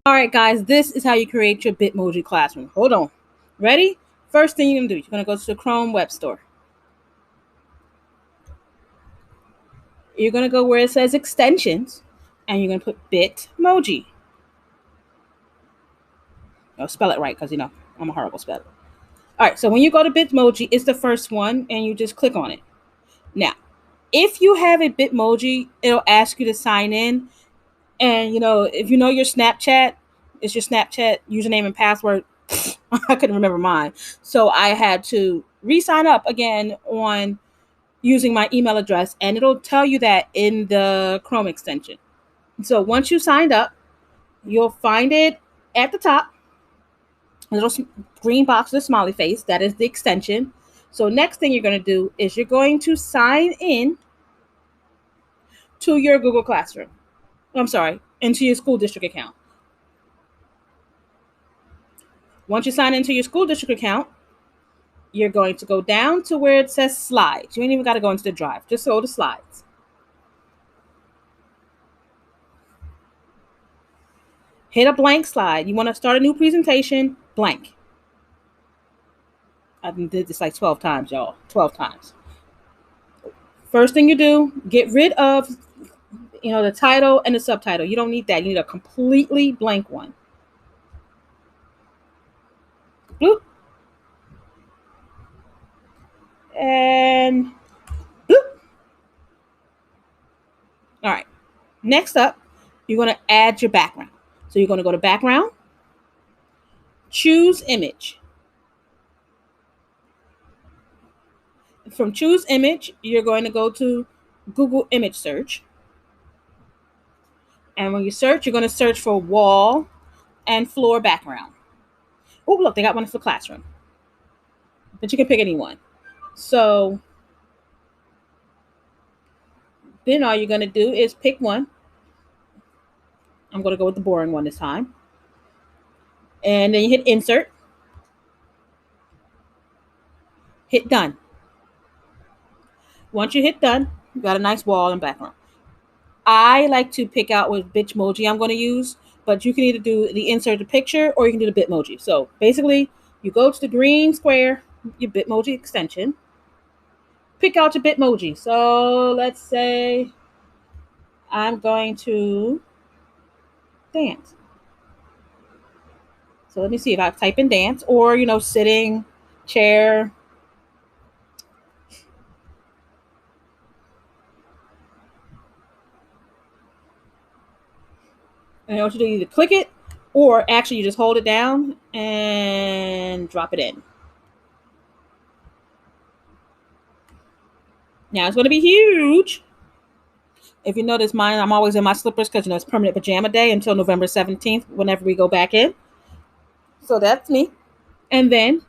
All right, guys, this is how you create your Bitmoji Classroom. Hold on. Ready? First thing you're going to do, you're going to go to the Chrome Web Store. You're going to go where it says extensions, and you're going to put Bitmoji. I'll spell it right because, I'm a horrible speller. All right, so when you go to Bitmoji, it's the first one, and you just click on it. Now, if you have a Bitmoji, it'll ask you to sign in. And, if you know your Snapchat, it's your Snapchat username and password. I couldn't remember mine. So I had to re-sign up again on using my email address, and it'll tell you that in the Chrome extension. So once you signed up, you'll find it at the top, a little green box with a smiley face. That is the extension. So next thing you're going to do is you're going to sign in to your Google Classroom. I'm sorry, into your school district account. Once you sign into your school district account, you're going to go down to where it says slides. You ain't even got to go into the drive. Just go to slides. Hit a blank slide. You want to start a new presentation, blank. I've did this like 12 times, y'all. 12 times. First thing you do, get rid of the title and the subtitle. You don't need that. You need a completely blank one. Bloop. And bloop. All right. Next up, you're going to add your background. So you're going to go to background, choose image. From choose image, you're going to go to Google image search. And when you search, you're going to search for wall and floor background. Oh, look, they got one for classroom. But you can pick any one. So then all you're going to do is pick one. I'm going to go with the boring one this time. And then you hit insert. Hit done. Once you hit done, you got a nice wall and background. I like to pick out what Bitmoji I'm going to use, but you can either do the insert the picture or you can do the Bitmoji. So basically, you go to the green square, your Bitmoji extension, pick out your Bitmoji. So let's say I'm going to dance. So let me see if I type in dance or, sitting, chair. And what you do, you either click it or actually you just hold it down and drop it in. Now it's going to be huge. If you notice mine, I'm always in my slippers because, it's permanent pajama day until November 17th, whenever we go back in. So that's me. And then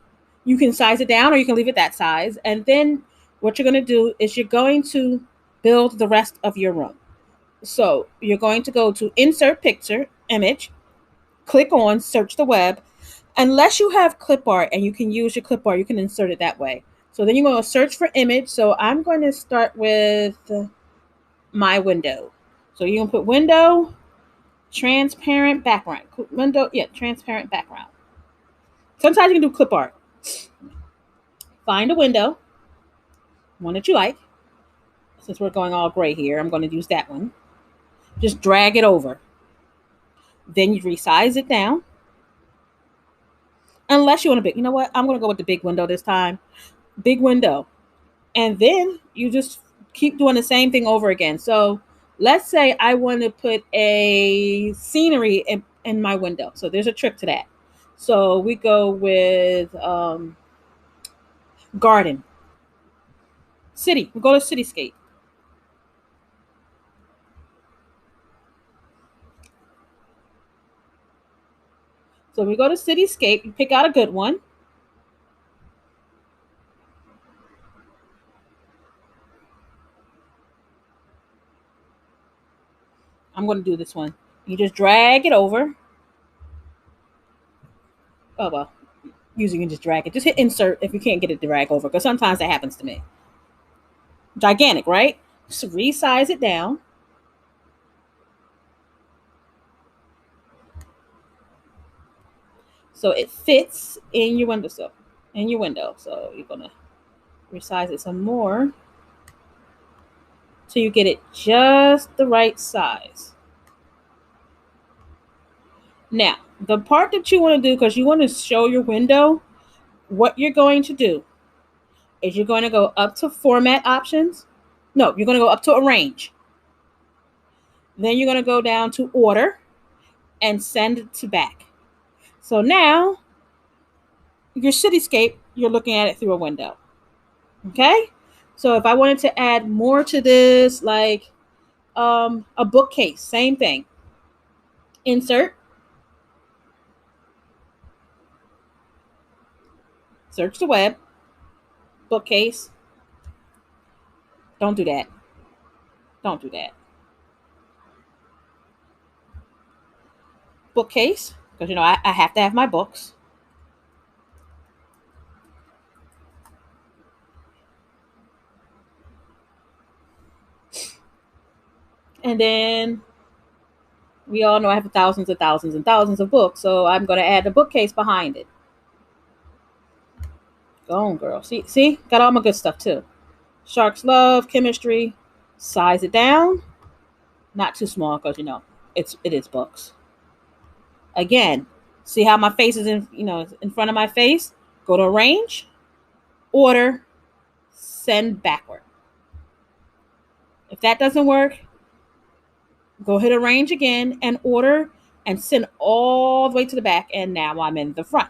you can size it down or you can leave it that size. And then what you're going to do is you're going to build the rest of your room. So you're going to go to insert picture, image, click on search the web. Unless you have clip art and you can use your clip art, you can insert it that way. So then you're going to search for image. So I'm going to start with my window. So you're going to put window, transparent background. Window, transparent background. Sometimes you can do clip art. Find a window, one that you like. Since we're going all gray here, I'm going to use that one. Just drag it over. Then you resize it down. Unless you want a big, you know what? I'm going to go with the big window this time. Big window. And then you just keep doing the same thing over again. So let's say I want to put a scenery in my window. So there's a trick to that. So we go with garden. City. We go to cityscape. So we go to cityscape. You pick out a good one. I'm going to do this one. You just drag it over. Oh, well. Usually you can just drag it. Just hit insert if you can't get it to drag over, because sometimes that happens to me. Gigantic, right? Just resize it down. so it fits in your windowsill, in your window. So you're gonna resize it some more so you get it just the right size. Now, the part that you want to do, because you want to show your window, what you're going to do is you're going to go up to format options. No, you're going to go up to arrange. Then you're going to go down to order and send it to back. So now your cityscape, you're looking at it through a window. Okay? So if I wanted to add more to this, like a bookcase, same thing. Insert, search the web, bookcase. Don't do that. Don't do that. Bookcase, because I have to have my books. And then we all know I have thousands and thousands and thousands of books, so I'm going to add the bookcase behind it. Go on, girl. See, got all my good stuff too. Sharks love chemistry. Size it down, not too small because it is books. Again, see how my face is in front of my face. Go to arrange, order, send backward. If that doesn't work, go hit arrange again and order and send all the way to the back. And now I'm in the front.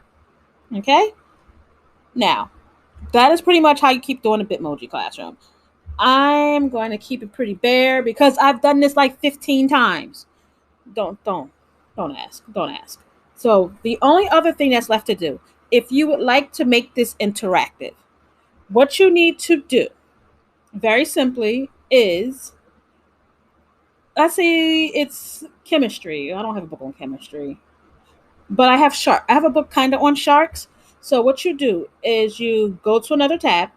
Okay. Now, that is pretty much how you keep doing a Bitmoji Classroom. I'm going to keep it pretty bare because I've done this like 15 times. Don't ask. Don't ask. So the only other thing that's left to do, if you would like to make this interactive, what you need to do, very simply, is, let's say it's chemistry. I don't have a book on chemistry, but I have shark. I have a book kind of on sharks. So what you do is you go to another tab,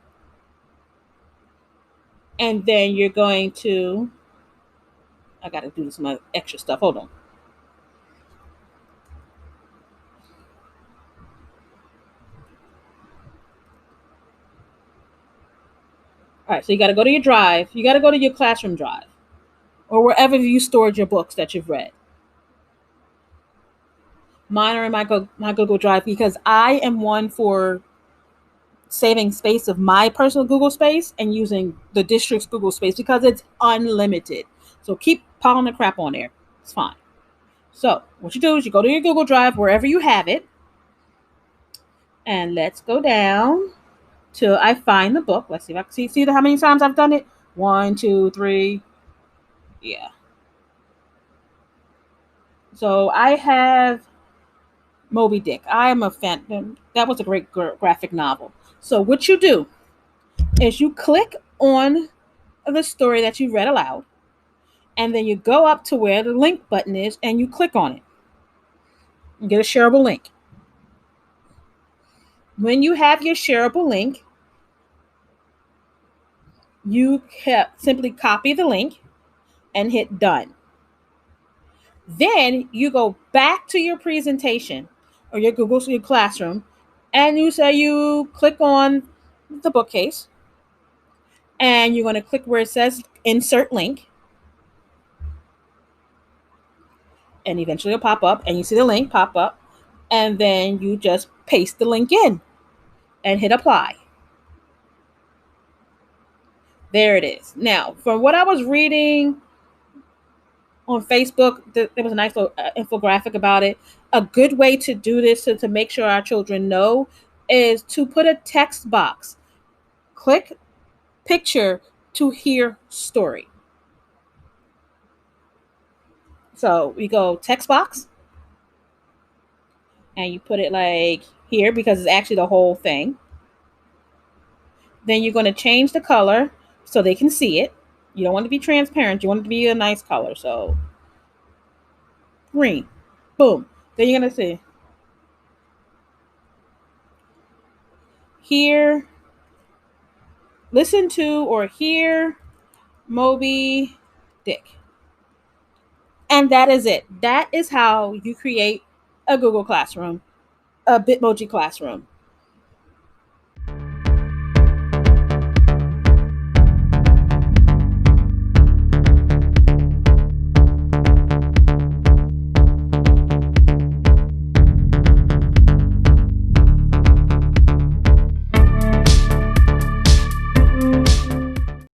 and then you're going to. I got to do some extra stuff. Hold on. All right, so you got to go to your drive. You got to go to your classroom drive or wherever you stored your books that you've read. Mine are in my Google Drive because I am one for saving space of my personal Google space and using the district's Google space because it's unlimited. So keep piling the crap on there. It's fine. So what you do is you go to your Google Drive wherever you have it. And let's go down till I find the book. Let's see if I can see how many times I've done it. 1, 2, 3. Yeah. So I have Moby Dick. I am a fan. That was a great graphic novel. So what you do is you click on the story that you read aloud, and then you go up to where the link button is, and you click on it. You get a shareable link. When you have your shareable link, you simply copy the link and hit done. Then you go back to your presentation or your Google Classroom, and you click on the bookcase, and you're going to click where it says insert link, and eventually it'll pop up, and you see the link pop up, and then you just paste the link in and hit apply. There it is. Now, from what I was reading on Facebook, there was a nice little infographic about it. A good way to do this to make sure our children know is to put a text box. Click picture to hear story. So we go text box, and you put it like here because it's actually the whole thing. Then you're going to change the color so they can see it. You don't want it to be transparent. You want it to be a nice color. So green. Boom. Then you're going to see here, listen to or hear Moby Dick. And that is it. That is how you create a Google Classroom Bitmoji Classroom.